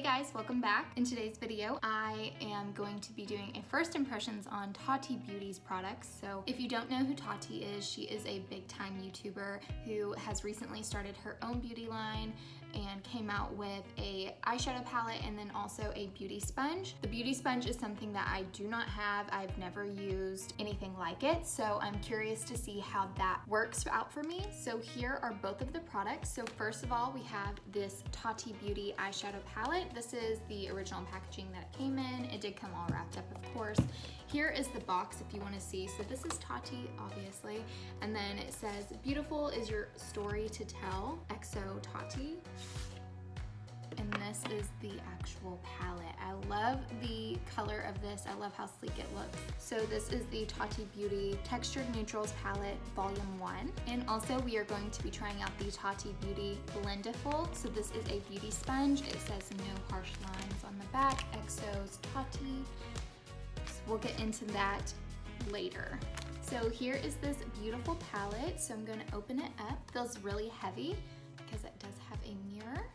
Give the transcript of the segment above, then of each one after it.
guys, welcome back. In today's video, I am going to be doing a first impressions on Tati Beauty's products. So if you don't know who Tati is, she is a big time YouTuber who has recently started her own beauty line and came out with a eyeshadow palette and then also a beauty sponge. The beauty sponge is something that I do not have. I've never used anything like it, so I'm curious to see how that works out for me. So here are both of the products. So first of all, we have this Tati Beauty eyeshadow palette. This is the original packaging that it came in. It did come all wrapped up, of course. Here is the box if you want to see. So this is Tati, obviously, and then it says, "Beautiful is your story to tell, XO Tati." And this is the actual palette. I love the color of this. I love how sleek it looks. So this is the Tati Beauty Textured Neutrals Palette Volume 1. And also we are going to be trying out the Tati Beauty Blendiful. So this is a beauty sponge. It says no harsh lines on the back. XO's Tati. So we'll get into that later. So here is this beautiful palette. So I'm gonna open it up. It feels really heavy because it does have a mirror.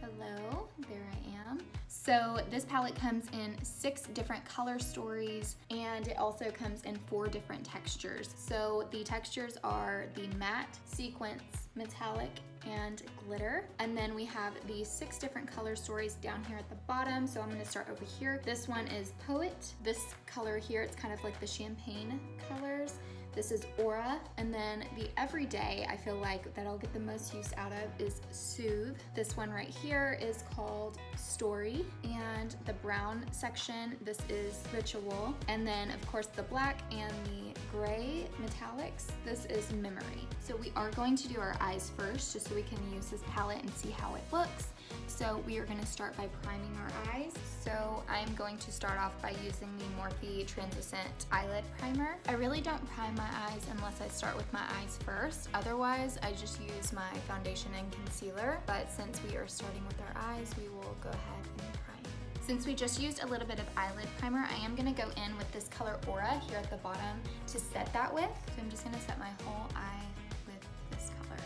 Hello, there I am. So this palette comes in 6 different color stories and it also comes in 4 different textures. So the textures are the matte, sequence, metallic, and glitter. And then we have these 6 different color stories down here at the bottom. So I'm gonna start over here. This one is Poet. This color here, it's kind of like the champagne colors. This is Aura, and then the everyday I feel like that I'll get the most use out of is Soothe. This one right here is called Story, and the brown section, this is Ritual, and then of course the black and the gray metallics, this is Memory. So we are going to do our eyes first just so we can use this palette and see how it looks. So we are gonna start by priming our eyes. So I'm going to start off by using the Morphe Translucent Eyelid Primer. I really don't prime my eyes unless I start with my eyes first. Otherwise, I just use my foundation and concealer. But since we are starting with our eyes, we will go ahead and prime. Since we just used a little bit of eyelid primer, I am gonna go in with this color Aura here at the bottom to set that with. So I'm just gonna set my whole eye with this color.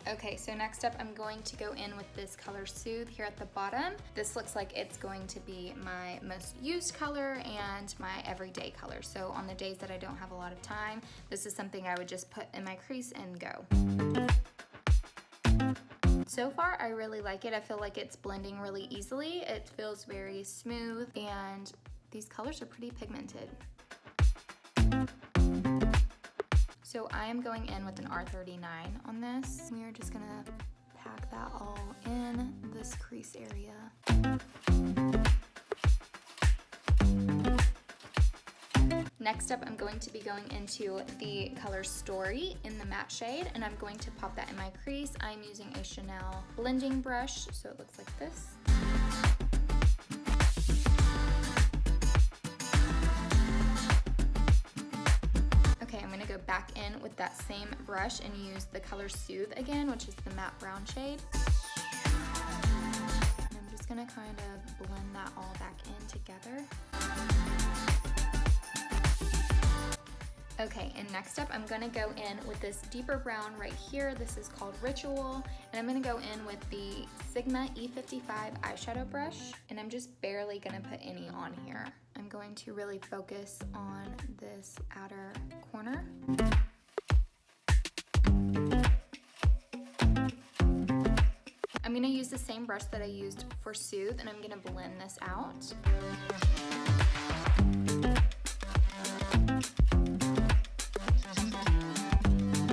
Okay, so next up I'm going to go in with this color Soothe here at the bottom. This looks like it's going to be my most used color and my everyday color. So on the days that I don't have a lot of time, this is something I would just put in my crease and go. So far, I really like it. I feel like it's blending really easily. It feels very smooth and these colors are pretty pigmented. So I am going in with an R39 on this. We are just gonna pack that all in this crease area. Next up, I'm going to be going into the color Story in the matte shade, and I'm going to pop that in my crease. I'm using a Chanel blending brush, so it looks like this. I'm gonna go back in with that same brush and use the color Soothe again, which is the matte brown shade. And I'm just gonna kind of blend that all back in together. Okay, and next up I'm gonna go in with this deeper brown right here. This is called Ritual, and I'm gonna go in with the Sigma E55 eyeshadow brush, and I'm just barely gonna put any on here. I'm going to really focus on this outer corner. I'm gonna use the same brush that I used for Soothe, and I'm gonna blend this out.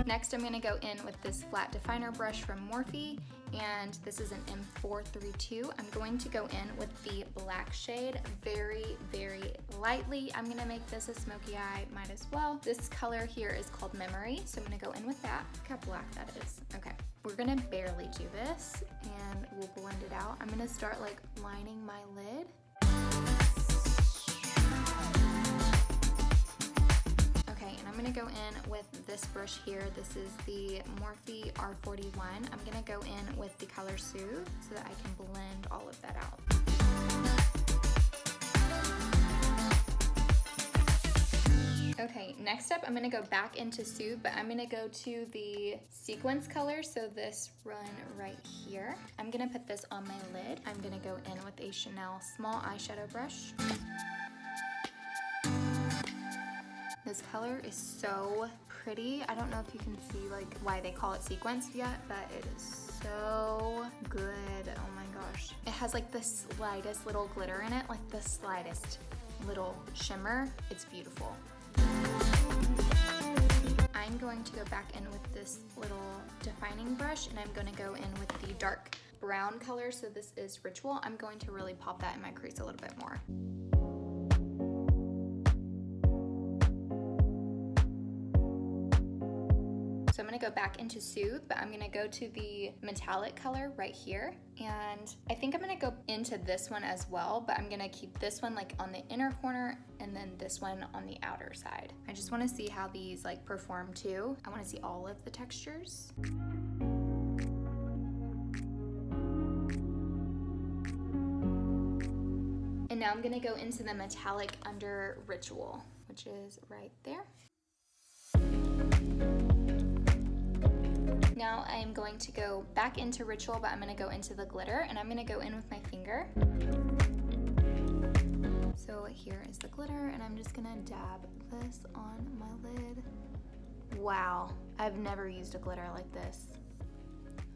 Next, I'm gonna go in with this flat definer brush from Morphe, and this is an M432. I'm going to go in with the black shade very, very lightly. I'm gonna make this a smoky eye, might as well. This color here is called Memory, so I'm gonna go in with that. Look how black that is. Okay, we're gonna barely do this, and we'll blend it out. I'm gonna start like lining my lid. Okay, and I'm gonna go in with this brush here. This is the Morphe R41. I'm gonna go in with the color Soothe so that I can blend all of that out. Okay, next up I'm gonna go back into Soothe, but I'm gonna go to the sequence color, so this run right here. I'm gonna put this on my lid. I'm gonna go in with a Chanel small eyeshadow brush. This color is so pretty. I don't know if you can see like why they call it sequenced yet, but it is so good. Oh my gosh. It has like the slightest little glitter in it, like the slightest little shimmer. It's beautiful. I'm going to go back in with this little defining brush, and I'm gonna go in with the dark brown color. So this is Ritual. I'm going to really pop that in my crease a little bit more. So I'm gonna go back into Soothe, but I'm gonna go to the metallic color right here. And I think I'm gonna go into this one as well, but I'm gonna keep this one like on the inner corner and then this one on the outer side. I just wanna see how these like perform too. I wanna see all of the textures. And now I'm gonna go into the metallic under Ritual, which is right there. Now I'm going to go back into Ritual, but I'm gonna go into the glitter, and I'm gonna go in with my finger. So here is the glitter, and I'm just gonna dab this on my lid. Wow, I've never used a glitter like this.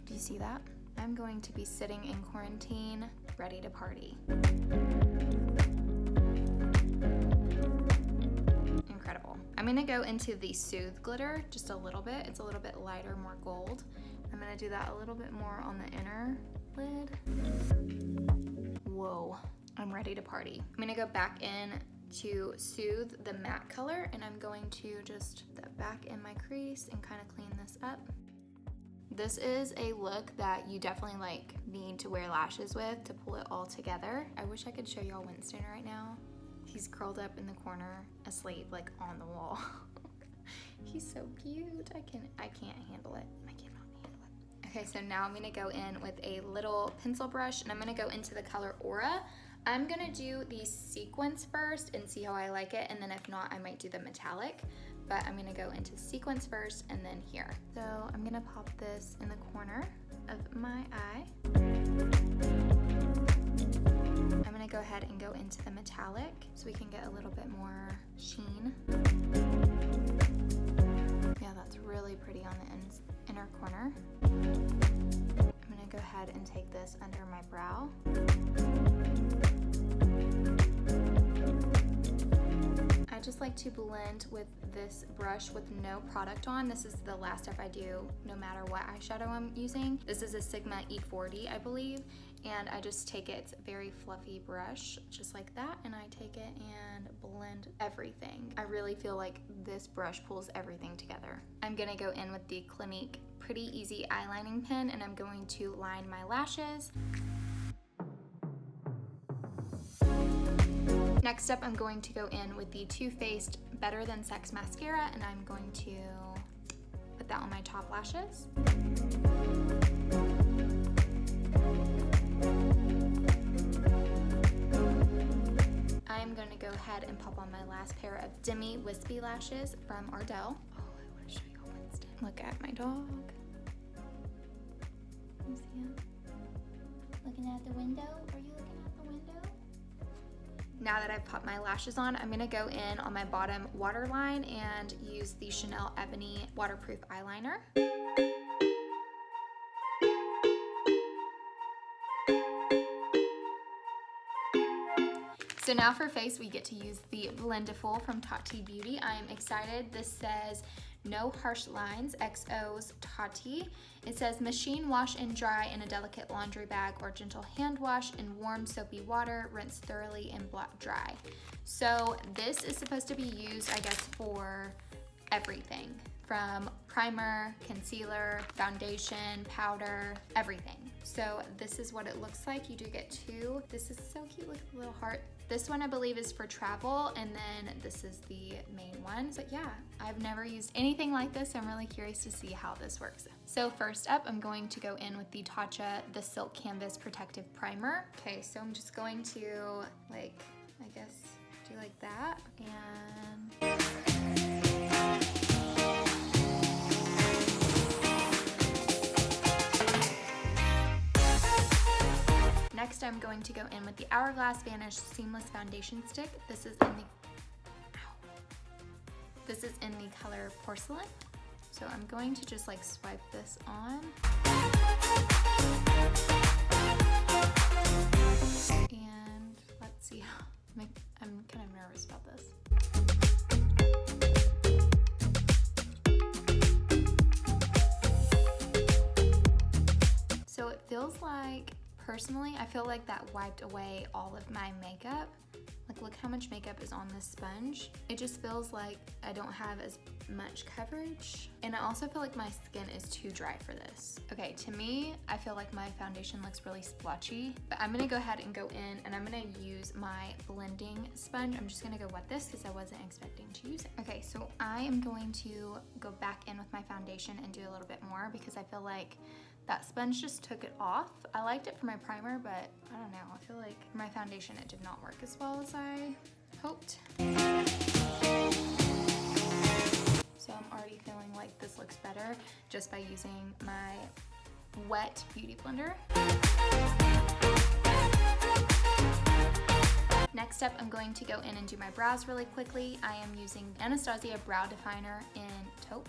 Do you see that? I'm going to be sitting in quarantine, ready to party. Incredible. I'm gonna go into the Soothe glitter just a little bit. It's a little bit lighter, more gold. I'm gonna do that a little bit more on the inner lid. Whoa, I'm ready to party. I'm gonna go back in to Soothe the matte color, and I'm going to just put that back in my crease and kind of clean this up. This is a look that you definitely like need to wear lashes with to pull it all together. I wish I could show y'all Winston right now. He's curled up in the corner, asleep, like on the wall. He's so cute. I can't handle it. I cannot handle it. Okay, so now I'm gonna go in with a little pencil brush, and I'm gonna go into the color Aura. I'm gonna do the sequence first and see how I like it, and then if not, I might do the metallic. But I'm gonna go into sequence first and then here. So I'm gonna pop this in the corner of my eye. I'm gonna go ahead and go into the metallic so we can get a little bit more sheen. Yeah, that's really pretty on the inner corner. I'm gonna go ahead and take this under my brow. I just like to blend with this brush with no product on. This is the last step I do no matter what eyeshadow I'm using. This is a Sigma E40, I believe, and I just take it, it's a very fluffy brush, just like that, and I take it and blend everything. I really feel like this brush pulls everything together. I'm gonna go in with the Clinique Pretty Easy Eyelining Pen, and I'm going to line my lashes. Next up, I'm going to go in with the Too Faced Better Than Sex Mascara, and I'm going to put that on my top lashes. I'm going to go ahead and pop on my last pair of Demi Wispy lashes from Ardell. Oh, I want to show you Winston. Look at my dog. You see him? Looking out the window? Are you looking out the window? Now that I've popped my lashes on, I'm gonna go in on my bottom waterline and use the Chanel Ebony Waterproof Eyeliner. So now for face, we get to use the Blendiful from Tati Beauty. I'm excited. This says, no harsh lines, XO's Tati. It says machine wash and dry in a delicate laundry bag or gentle hand wash in warm soapy water, rinse thoroughly and blot dry. So this is supposed to be used, I guess, for everything from primer, concealer, foundation, powder, everything. So this is what it looks like. You do get two. This is so cute, look at the little heart. This one I believe is for travel, and then this is the main one. But yeah, I've never used anything like this, so I'm really curious to see how this works. So first up, I'm going to go in with the Tatcha The Silk Canvas Protective Primer. Okay, so I'm just going to, like, I guess, do like that, and I'm going to go in with the Hourglass Vanish Seamless Foundation Stick. This is in the color Porcelain. So I'm going to just like swipe this on. And let's see how, I'm kind of nervous about this. So it feels like, personally, I feel like that wiped away all of my makeup. Like, look how much makeup is on this sponge. It just feels like I don't have as much coverage. And I also feel like my skin is too dry for this. Okay, to me, I feel like my foundation looks really splotchy, but I'm gonna go ahead and go in and I'm gonna use my blending sponge. I'm just gonna go wet this because I wasn't expecting to use it. Okay, so I am going to go back in with my foundation and do a little bit more because I feel like that sponge just took it off. I liked it for my primer, but I don't know. I feel like for my foundation, it did not work as well as I hoped. So I'm already feeling like this looks better just by using my wet beauty blender. Next up, I'm going to go in and do my brows really quickly. I am using Anastasia Brow Definer in Taupe.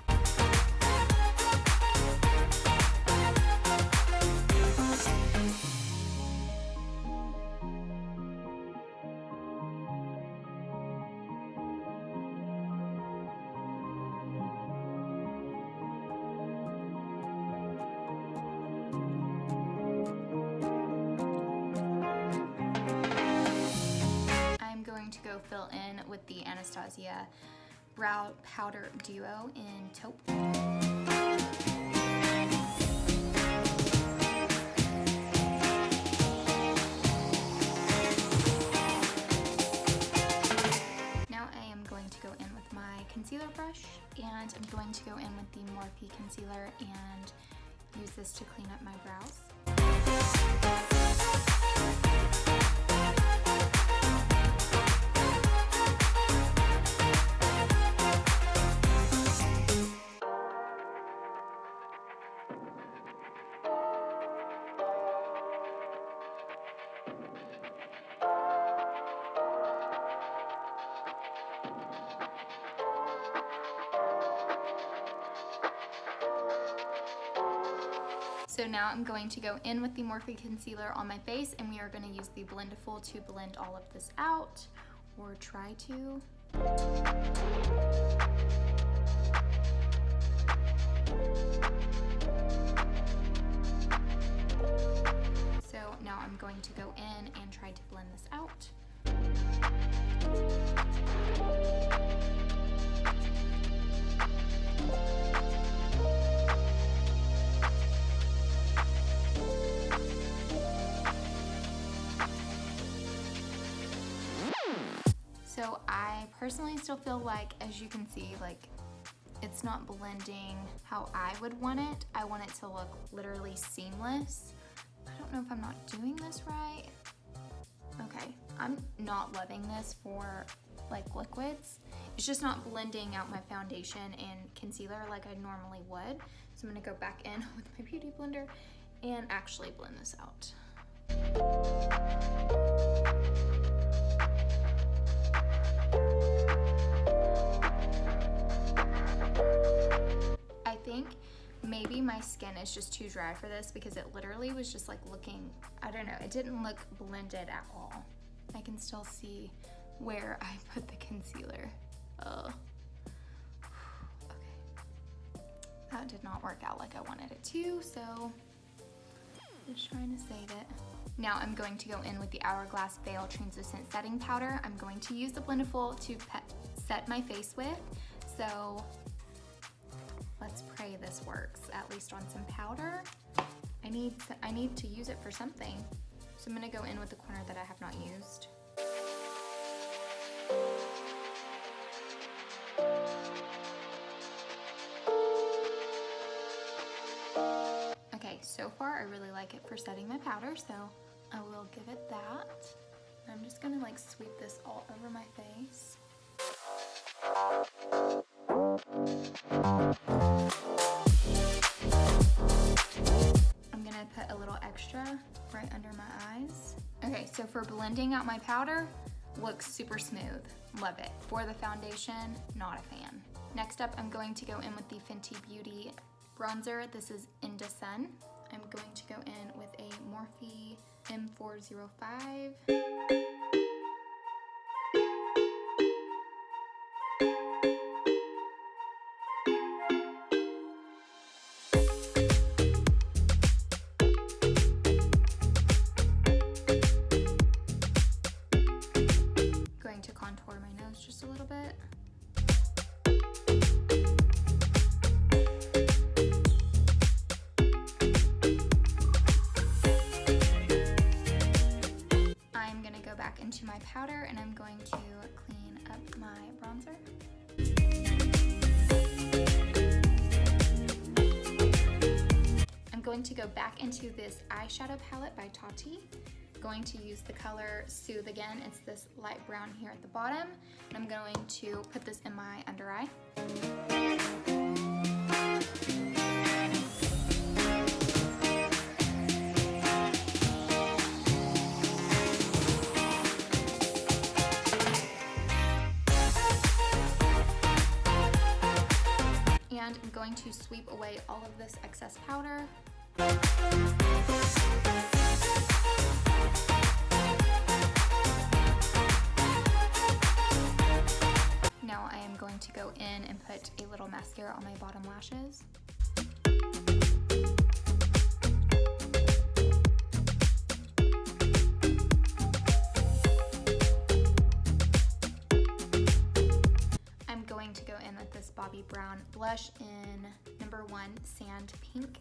To go fill in with the Anastasia Brow Powder Duo in Taupe. Now I am going to go in with my concealer brush, and I'm going to go in with the Morphe concealer and use this to clean up my brows. So now I'm going to go in with the Morphe concealer on my face, and we are going to use the Blendiful to blend all of this out, or try to. So now I'm going to go in and try to blend this out. So I personally still feel like, as you can see, like it's not blending how I would want it. I want it to look literally seamless. I don't know if I'm not doing this right. Okay, I'm not loving this for like liquids. It's just not blending out my foundation and concealer like I normally would. So I'm gonna go back in with my beauty blender and actually blend this out. I think maybe my skin is just too dry for this because it literally was just like looking, I don't know, it didn't look blended at all. I can still see where I put the concealer. Oh. Okay. That did not work out like I wanted it to, so just trying to save it. Now I'm going to go in with the Hourglass Veil Translucent Setting Powder. I'm going to use the Blendiful to set my face with, so let's pray this works, at least on some powder. I need to use it for something. So I'm gonna go in with the corner that I have not used. Okay, so far I really like it for setting my powder, so I will give it that. I'm just gonna like sweep this all over my face. I'm gonna put a little extra right under my eyes. Okay, so for blending out my powder, looks super smooth. Love it. For the foundation, not a fan. Next up, I'm going to go in with the Fenty Beauty bronzer. This is Into Sun. I'm going to go in with a Morphe M405. Going to contour my nose just a little bit. I'm gonna go back into my powder and I'm going to clean up my bronzer. I'm going to go back into this eyeshadow palette by Tati. Going to use the color Soothe again. It's this light brown here at the bottom. And I'm going to put this in my under eye. And I'm going to sweep away all of this excess powder. Now I am going to go in and put a little mascara on my bottom lashes. I'm going to go in with this Bobbi Brown blush in number 1 Sand Pink.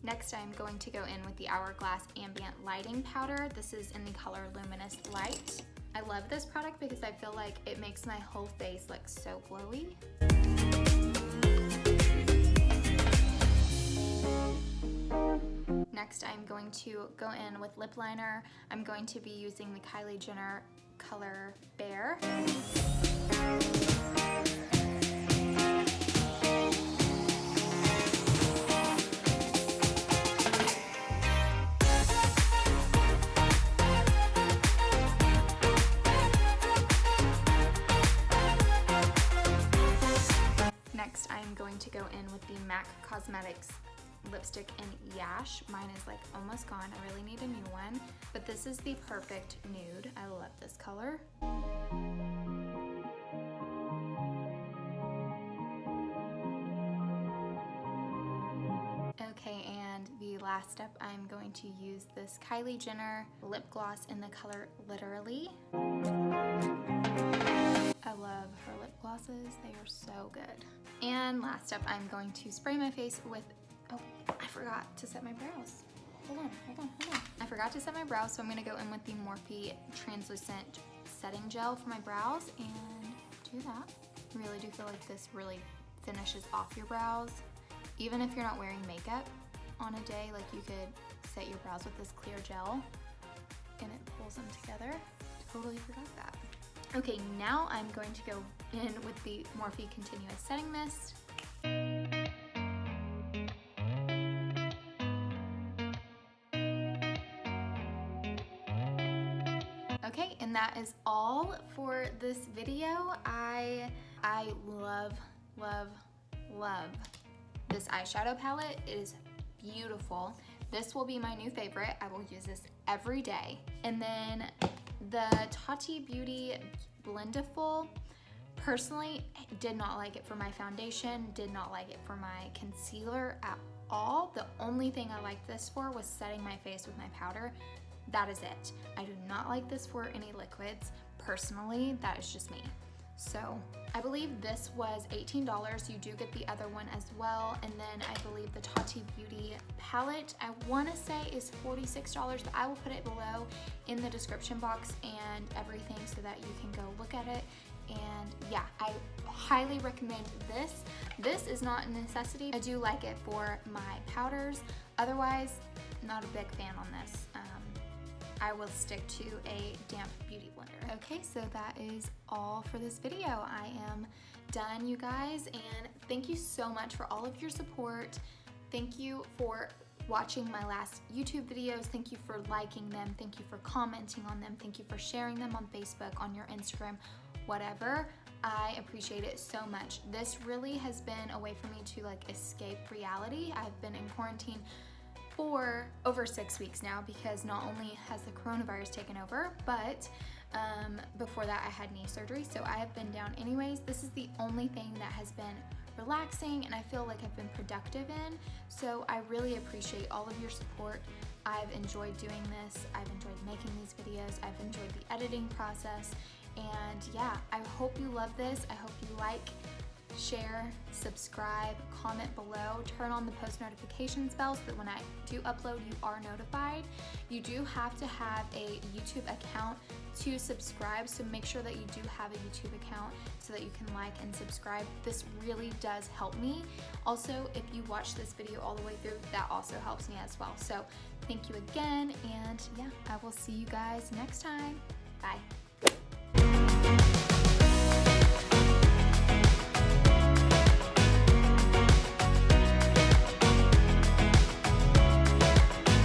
Next, I'm going to go in with the Hourglass Ambient Lighting Powder. This is in the color Luminous Light. I love this product because I feel like it makes my whole face look so glowy. Next, I'm going to go in with lip liner. I'm going to be using the Kylie Jenner color Bare. Next, I'm going to go in with the MAC Cosmetics lipstick in Yash. Mine is like almost gone. I really need a new one, but this is the perfect nude. I love this color. Okay, and the last step, I'm going to use this Kylie Jenner lip gloss in the color Literally. I love her lip glosses. They are so good. And last up, I'm going to spray my face with, oh, I forgot to set my brows. Hold on. I forgot to set my brows, so I'm gonna go in with the Morphe Translucent Setting Gel for my brows and do that. I really do feel like this really finishes off your brows. Even if you're not wearing makeup on a day, like you could set your brows with this clear gel and it pulls them together. Totally forgot that. Okay, now I'm going to go in with the Morphe Continuous Setting Mist. Okay, and that is all for this video. I love this eyeshadow palette. It is beautiful. This will be my new favorite. I will use this every day. And then the Tati Beauty Blendiful, personally, did not like it for my foundation, did not like it for my concealer at all. The only thing I liked this for was setting my face with my powder. That is it. I do not like this for any liquids. Personally, that is just me. So I believe this was $18. You do get the other one as well. And then I believe the Tati Beauty palette, I want to say is $46, but I will put it below in the description box and everything so that you can go look at it. And yeah, I highly recommend this. This is not a necessity. I do like it for my powders. Otherwise, not a big fan on this. I will stick to a damp beauty blender. Okay, so that is all for this video. I am done, you guys, and thank you so much for all of your support. Thank you for watching my last YouTube videos. Thank you for liking them. Thank you for commenting on them. Thank you for sharing them on Facebook, on your Instagram, whatever. I appreciate it so much. This really has been a way for me to like escape reality. I've been in quarantine for over 6 weeks now because not only has the coronavirus taken over, but before that I had knee surgery, so I have been down anyways. This is the only thing that has been relaxing and I feel like I've been productive in, so I really appreciate all of your support. I've enjoyed doing this. I've enjoyed making these videos. I've enjoyed the editing process, and yeah, I hope you love this. I hope you like, share, subscribe, comment below, turn on the post notifications bell so that when I do upload you are notified. You do have to have a YouTube account to subscribe, so make sure that you do have a YouTube account so that you can like and subscribe. This really does help me. Also, if you watch this video all the way through, that also helps me as well. So thank you again, and yeah, I will see you guys next time. Bye.